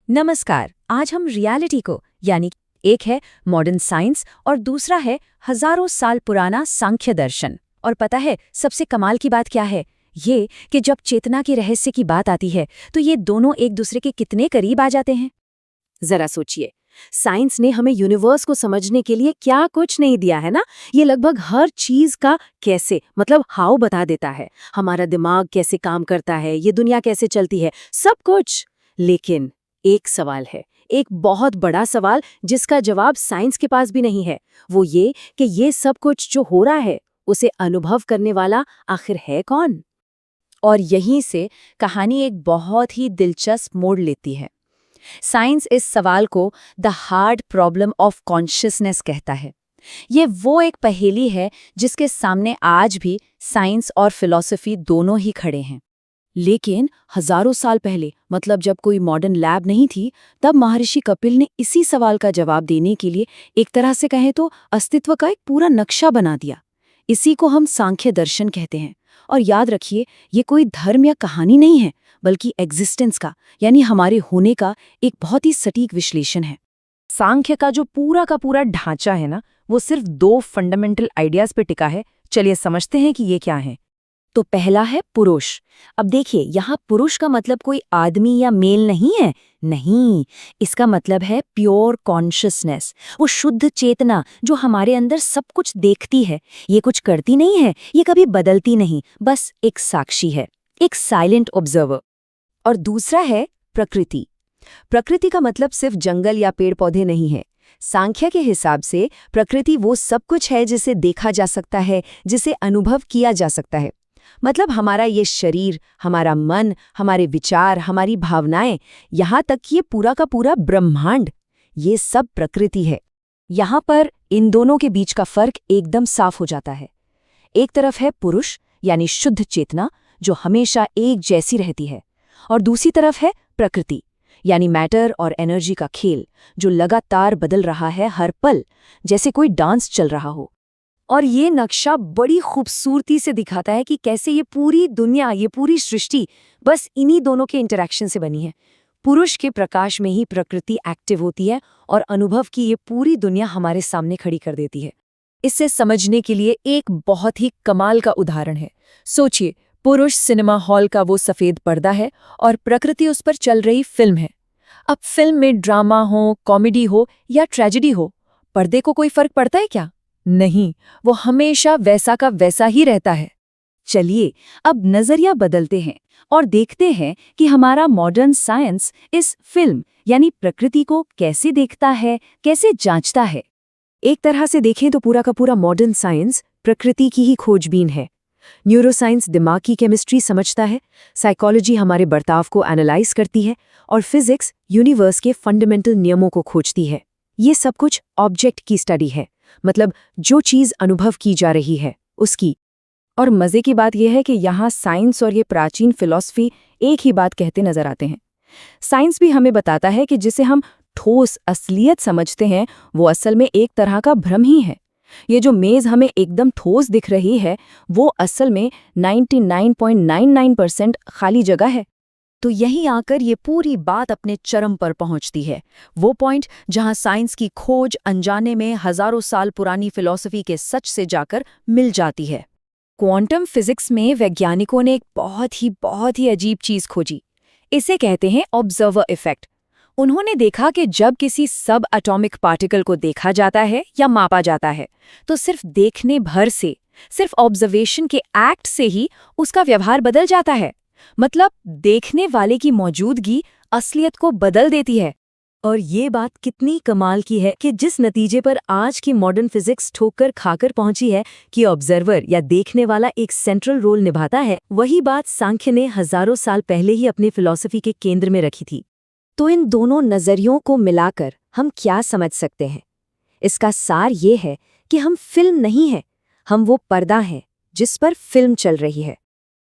नमस्कार। आज हम रियलिटी को यानी एक है मॉडर्न साइंस और दूसरा है हजारों साल पुराना सांख्य दर्शन। और पता है सबसे कमाल की बात क्या है? ये कि जब चेतना के रहस्य की बात आती है तो ये दोनों एक दूसरे के कितने करीब आ जाते हैं। जरा सोचिए, साइंस ने हमें यूनिवर्स को समझने के लिए क्या कुछ नहीं दिया है ना। ये लगभग हर चीज का कैसे मतलब हाउ बता देता है। हमारा दिमाग कैसे काम करता है, ये दुनिया कैसे चलती है, सब कुछ। लेकिन एक सवाल है, एक बहुत बड़ा सवाल जिसका जवाब साइंस के पास भी नहीं है। वो ये कि ये सब कुछ जो हो रहा है उसे अनुभव करने वाला आखिर है कौन? और यहीं से कहानी एक बहुत ही दिलचस्प मोड़ लेती है। साइंस इस सवाल को the hard problem of consciousness कहता है। ये वो एक पहेली है जिसके सामने आज भी साइंस और फिलॉसफी दोनों ही खड़े हैं। लेकिन हजारों साल पहले, मतलब जब कोई मॉडर्न लैब नहीं थी, तब महर्षि कपिल ने इसी सवाल का जवाब देने के लिए एक तरह से कहें तो अस्तित्व का एक पूरा नक्शा बना दिया। इसी को हम सांख्य दर्शन कहते हैं। और याद रखिए, ये कोई धर्म या कहानी नहीं है, बल्कि एग्जिस्टेंस का यानी हमारे होने का एक बहुत ही सटीक विश्लेषण है। सांख्य का जो पूरा का पूरा ढांचा है ना, वो सिर्फ दो फंडामेंटल आइडियाज पे टिका है। चलिए समझते हैं कि ये क्या है। तो पहला है पुरुष। अब देखिए, यहाँ पुरुष का मतलब कोई आदमी या मेल नहीं है। नहीं, इसका मतलब है प्योर कॉन्शियसनेस, वो शुद्ध चेतना जो हमारे अंदर सब कुछ देखती है। ये कुछ करती नहीं है, ये कभी बदलती नहीं, बस एक साक्षी है, एक साइलेंट ऑब्जर्वर। और दूसरा है प्रकृति। प्रकृति का मतलब सिर्फ जंगल या पेड़ पौधे नहीं है। सांख्य के हिसाब से प्रकृति वो सब कुछ है जिसे देखा जा सकता है, जिसे अनुभव किया जा सकता है। मतलब हमारा ये शरीर, हमारा मन, हमारे विचार, हमारी भावनाएं, यहाँ तक ये पूरा का पूरा ब्रह्मांड, ये सब प्रकृति है। यहाँ पर इन दोनों के बीच का फर्क एकदम साफ हो जाता है। एक तरफ है पुरुष यानी शुद्ध चेतना जो हमेशा एक जैसी रहती है, और दूसरी तरफ है प्रकृति यानी मैटर और एनर्जी का खेल जो लगातार बदल रहा है हर पल, जैसे कोई डांस चल रहा हो। और ये नक्शा बड़ी खूबसूरती से दिखाता है कि कैसे ये पूरी दुनिया, ये पूरी सृष्टि बस इन्हीं दोनों के इंटरेक्शन से बनी है। पुरुष के प्रकाश में ही प्रकृति एक्टिव होती है और अनुभव की ये पूरी दुनिया हमारे सामने खड़ी कर देती है। इससे समझने के लिए एक बहुत ही कमाल का उदाहरण है। सोचिए, पुरुष सिनेमा हॉल का वो सफेद पर्दा है और प्रकृति उस पर चल रही फिल्म है। अब फिल्म में ड्रामा हो, कॉमेडी हो या ट्रेजेडी हो, पर्दे को कोई फर्क पड़ता है क्या? नहीं, वो हमेशा वैसा का वैसा ही रहता है। चलिए अब नजरिया बदलते हैं और देखते हैं कि हमारा मॉडर्न साइंस इस फिल्म यानी प्रकृति को कैसे देखता है, कैसे जांचता है। एक तरह से देखें तो पूरा का पूरा मॉडर्न साइंस प्रकृति की ही खोजबीन है। न्यूरोसाइंस दिमाग की केमिस्ट्री समझता है, साइकोलॉजी हमारे बर्ताव को एनालाइज करती है, और फिजिक्स यूनिवर्स के फंडामेंटल नियमों को खोजती है। ये सब कुछ ऑब्जेक्ट की स्टडी है, मतलब जो चीज अनुभव की जा रही है उसकी। और मजे की बात यह है कि यहाँ साइंस और ये प्राचीन फिलॉसफी एक ही बात कहते नजर आते हैं। साइंस भी हमें बताता है कि जिसे हम ठोस असलियत समझते हैं वो असल में एक तरह का भ्रम ही है। ये जो मेज हमें एकदम ठोस दिख रही है वो असल में 99.99% खाली जगह है। तो यहीं आकर ये पूरी बात अपने चरम पर पहुंचती है, वो पॉइंट जहां साइंस की खोज अनजाने में हजारों साल पुरानी फिलॉसफी के सच से जाकर मिल जाती है। क्वांटम फिजिक्स में वैज्ञानिकों ने एक बहुत ही अजीब चीज खोजी। इसे कहते हैं ऑब्जर्वर इफेक्ट। उन्होंने देखा कि जब किसी सब एटॉमिक पार्टिकल को देखा जाता है या मापा जाता है तो सिर्फ देखने भर से, सिर्फ ऑब्जर्वेशन के एक्ट से ही उसका व्यवहार बदल जाता है। मतलब देखने वाले की मौजूदगी असलियत को बदल देती है। और ये बात कितनी कमाल की है कि जिस नतीजे पर आज की मॉडर्न फिजिक्स ठोकर खाकर पहुंची है कि ऑब्जर्वर या देखने वाला एक सेंट्रल रोल निभाता है, वही बात सांख्य ने हजारों साल पहले ही अपनी फिलॉसफी के केंद्र में रखी थी। तो इन दोनों नजरियों को मिलाकर हम क्या समझ सकते हैं? इसका सार ये है कि हम फिल्म नहीं हैं, हम वो पर्दा हैं जिस पर फिल्म चल रही है।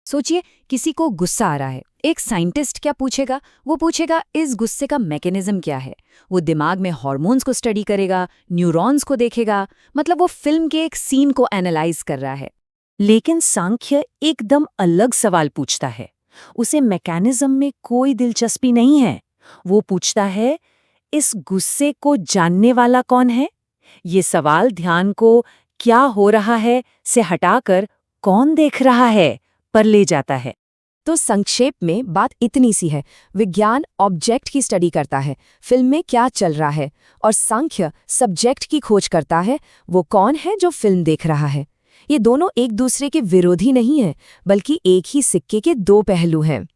सोचिए, किसी को गुस्सा आ रहा है, एक साइंटिस्ट क्या पूछेगा? वो पूछेगा इस गुस्से का मैकेनिज्म क्या है। वो दिमाग में हार्मोन्स को स्टडी करेगा, न्यूरॉन्स को देखेगा, मतलब वो फिल्म के एक सीन को एनालाइज कर रहा है। लेकिन सांख्य एकदम अलग सवाल पूछता है। उसे मैकेनिज्म में कोई दिलचस्पी नहीं है, वो पूछता है, इस गुस्से को जानने वाला कौन है? ये सवाल ध्यान को क्या हो रहा है से हटाकर कौन देख रहा है पर ले जाता है। तो संक्षेप में बात इतनी सी है, विज्ञान ऑब्जेक्ट की स्टडी करता है, फिल्म में क्या चल रहा है, और सांख्य सब्जेक्ट की खोज करता है, वो कौन है जो फिल्म देख रहा है। ये दोनों एक दूसरे के विरोधी नहीं हैं, बल्कि एक ही सिक्के के दो पहलू हैं।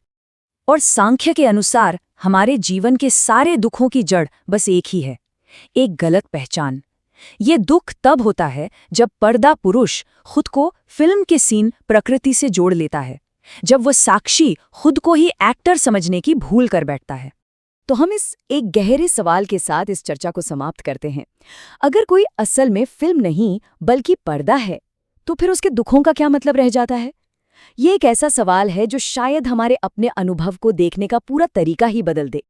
और सांख्य के अनुसार हमारे जीवन के सारे दुखों की जड़ बस एक ही है, एक गलत पहचान। ये दुख तब होता है जब पर्दा पुरुष खुद को फिल्म के सीन प्रकृति से जोड़ लेता है, जब वो साक्षी खुद को ही एक्टर समझने की भूल कर बैठता है। तो हम इस एक गहरे सवाल के साथ इस चर्चा को समाप्त करते हैं। अगर कोई असल में फिल्म नहीं बल्कि पर्दा है, तो फिर उसके दुखों का क्या मतलब रह जाता है? ये एक ऐसा सवाल है जो शायद हमारे अपने अनुभव को देखने का पूरा तरीका ही बदल दे।